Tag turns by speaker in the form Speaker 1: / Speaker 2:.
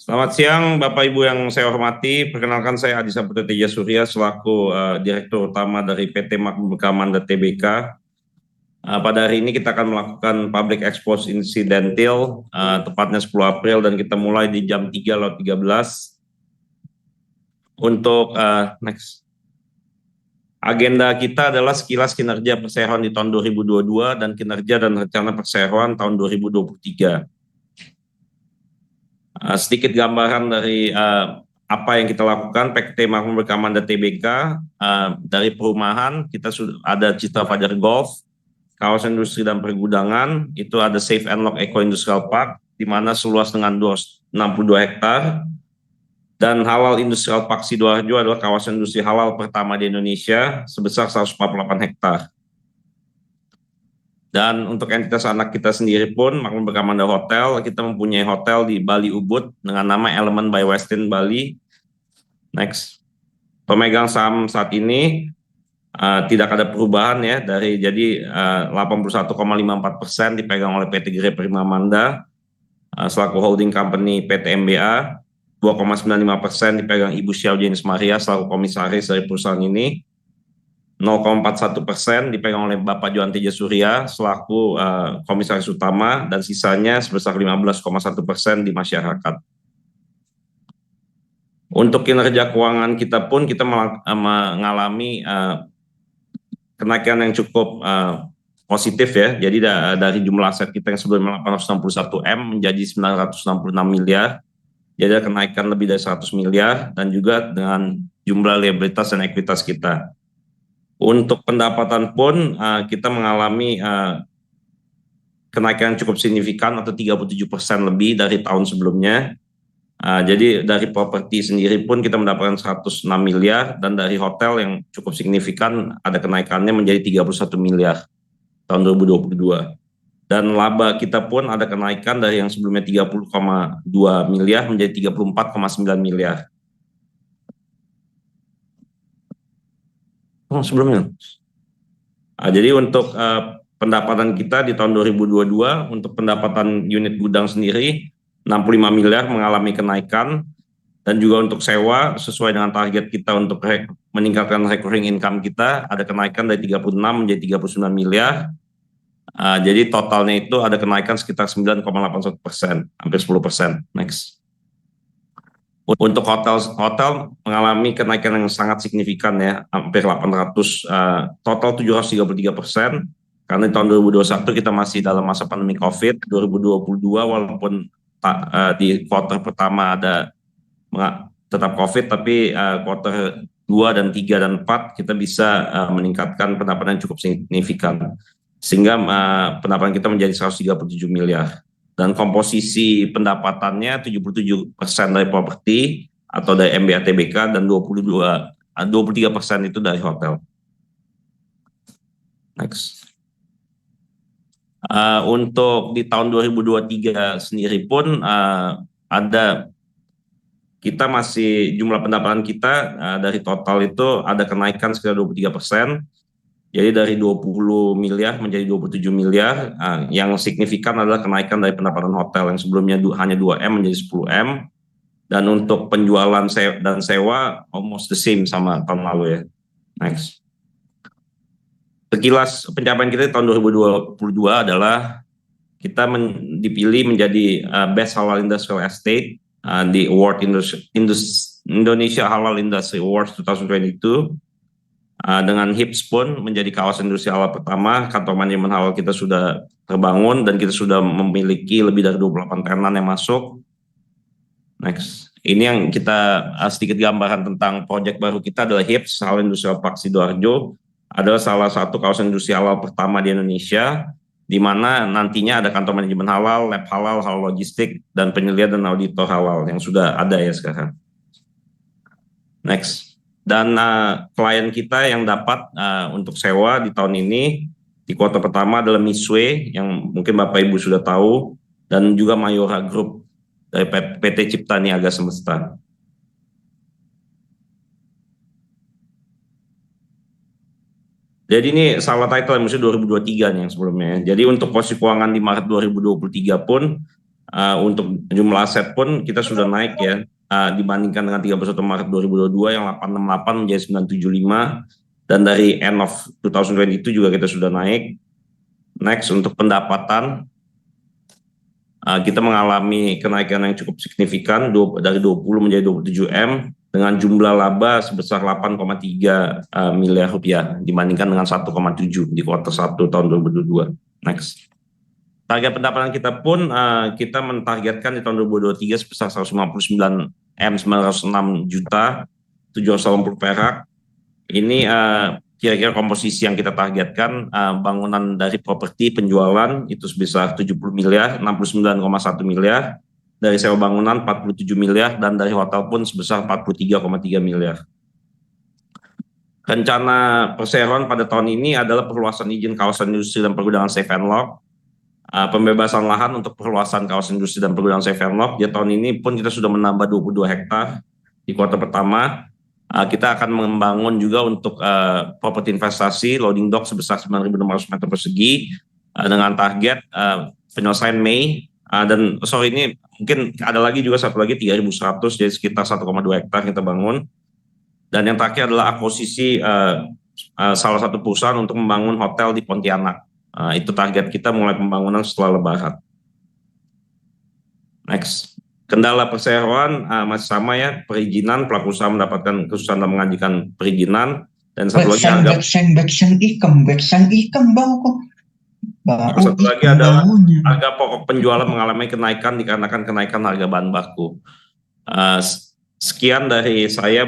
Speaker 1: Selamat siang, Bapak Ibu yang saya hormati. Perkenalkan saya Adi Saputra Teja Surya selaku Direktur Utama dari PT Makmur Kamanda Tbk. Pada hari ini kita akan melakukan public expose incidental, tepatnya 10 April, dan kita mulai di jam 3.13. Untuk next. Agenda kita adalah sekilas kinerja perseroan di tahun 2022 dan kinerja dan rencana perseroan tahun 2023. Sedikit gambaran dari apa yang kita lakukan. PT Makmur Kamanda Tbk, dari perumahan kita sudah ada Citra Fajar Golf, kawasan industri dan pergudangan itu ada Safe and Lock Eco Industrial Park di mana seluas dengan 262 hektar, dan Halal Industrial Park Sidoarjo adalah kawasan industri halal pertama di Indonesia sebesar 148 hektar. Dan untuk entitas anak kita sendiri pun, Makmur Kamanda Hotel, kita mempunyai hotel di Bali Ubud dengan nama Element by Westin Bali. Next. Pemegang saham saat ini tidak ada perubahan ya, dari jadi 81,54% dipegang oleh PT Gere Primamanda selaku holding company PT MBA, 2,95% dipegang Ibu Xiao Jenis Maria selaku komisaris dari perusahaan ini, 0,41% dipegang oleh Bapak Johan Teja Surya selaku komisaris utama, dan sisanya sebesar 15,1% di masyarakat. Untuk kinerja keuangan kita pun kita mengalami kenaikan yang cukup positif ya. Jadi dari jumlah aset kita yang sebelumnya 861 M menjadi 966 miliar. Jadi ada kenaikan lebih dari 100 miliar, dan juga dengan jumlah liabilitas dan ekuitas kita. Untuk pendapatan pun kita mengalami kenaikan cukup signifikan atau 37% lebih dari tahun sebelumnya. Jadi dari properti sendiri pun kita mendapatkan 106 miliar, dan dari hotel yang cukup signifikan ada kenaikannya menjadi 31 miliar tahun 2022. Dan laba kita pun ada kenaikan dari yang sebelumnya 30,2 miliar menjadi 34,9 miliar. Sebelumnya. Jadi untuk pendapatan kita di tahun 2022 untuk pendapatan unit gudang sendiri 65 miliar mengalami kenaikan, dan juga untuk sewa sesuai dengan target kita untuk meningkatkan recurring income kita ada kenaikan dari 36 menjadi 39 miliar. Jadi totalnya itu ada kenaikan sekitar 9,81%, hampir 10%. Next. Untuk hotel mengalami kenaikan yang sangat signifikan ya, hampir 800, total 733%, karena di tahun 2021 kita masih dalam masa pandemi COVID. 2022 walaupun di kuartal pertama ada tetap COVID, tapi kuartal 2 dan 3 dan 4 kita bisa meningkatkan pendapatan yang cukup signifikan, sehingga pendapatan kita menjadi 137 miliar. Dan komposisi pendapatannya 77% dari properti atau dari MBA Tbk, dan 23% itu dari hotel. Next. Untuk di tahun 2023 sendiri pun ada kita masih jumlah pendapatan kita dari total itu ada kenaikan sekitar 23%. Jadi dari 20 miliar menjadi 27 miliar. Yang signifikan adalah kenaikan dari pendapatan hotel yang sebelumnya hanya 2 M menjadi 10 M. Dan untuk penjualan dan sewa almost the same sama tahun lalu ya. Next. Sekilas pencapaian kita di tahun 2022 adalah kita dipilih menjadi Best Halal Industrial Estate di Award Indonesia Halal Industry Awards 2022. Dengan HIPS pun menjadi kawasan industri halal pertama. Kantor manajemen halal kita sudah terbangun dan kita sudah memiliki lebih dari 28 tenan yang masuk. Next. Ini yang kita sedikit gambaran tentang proyek baru kita adalah HIPS, Halal Industrial Park Sidoarjo. Adalah salah satu kawasan industri halal pertama di Indonesia, di mana nantinya ada kantor manajemen halal, lab halal, halal logistik, dan penyelidikan dan auditor halal yang sudah ada ya sekarang. Next. Dan klien kita yang dapat untuk sewa di tahun ini di kuartal pertama adalah Misway yang mungkin Bapak Ibu sudah tahu, dan juga Mayora Group dari PT Cipta Niaga Semesta. Jadi ini salah title musim 2023 nih yang sebelumnya. Jadi untuk posisi keuangan di Maret 2023 pun Untuk jumlah aset pun kita sudah naik ya, dibandingkan dengan 31 Maret 2022 yang 868 menjadi 975, dan dari end of 2022 juga kita sudah naik. Next, untuk pendapatan, kita mengalami kenaikan yang cukup signifikan dari 20 menjadi 27 M dengan jumlah laba sebesar 8,3 miliar rupiah dibandingkan dengan 1,7 di kuartal 1 tahun 2022. Next. Target pendapatan kita pun kita mentargetkan di tahun 2023 sebesar 159 M 906 juta 780 perak. Ini kira-kira komposisi yang kita targetkan, bangunan dari properti penjualan itu sebesar 70 miliar, 69,1 miliar, dari sewa bangunan 47 miliar, dan dari hotel pun sebesar 43,3 miliar. Rencana perseroan pada tahun ini adalah perluasan izin kawasan industri dan pergudangan safe and lock, pembebasan lahan untuk perluasan kawasan industri dan pergudangan safe and lock. Di tahun ini pun kita sudah menambah 22 hektar di kuartal pertama. Kita akan membangun juga untuk properti investasi loading dock sebesar 9.600 meter persegi dengan target penyelesaian Mei, dan sorry ini mungkin ada lagi juga satu lagi 3.100, jadi sekitar 1,2 hektar kita bangun. Dan yang terakhir adalah akuisisi salah satu perusahaan untuk membangun hotel di Pontianak. Itu target kita mulai pembangunan setelah Lebaran. Next. Kendala perseroan masih sama ya, perizinan, pelaku usaha mendapatkan kesusahan dalam mengajukan perizinan, dan satu lagi satu lagi adalah harga pokok penjualan mengalami kenaikan dikarenakan kenaikan harga bahan baku. Sekian dari saya.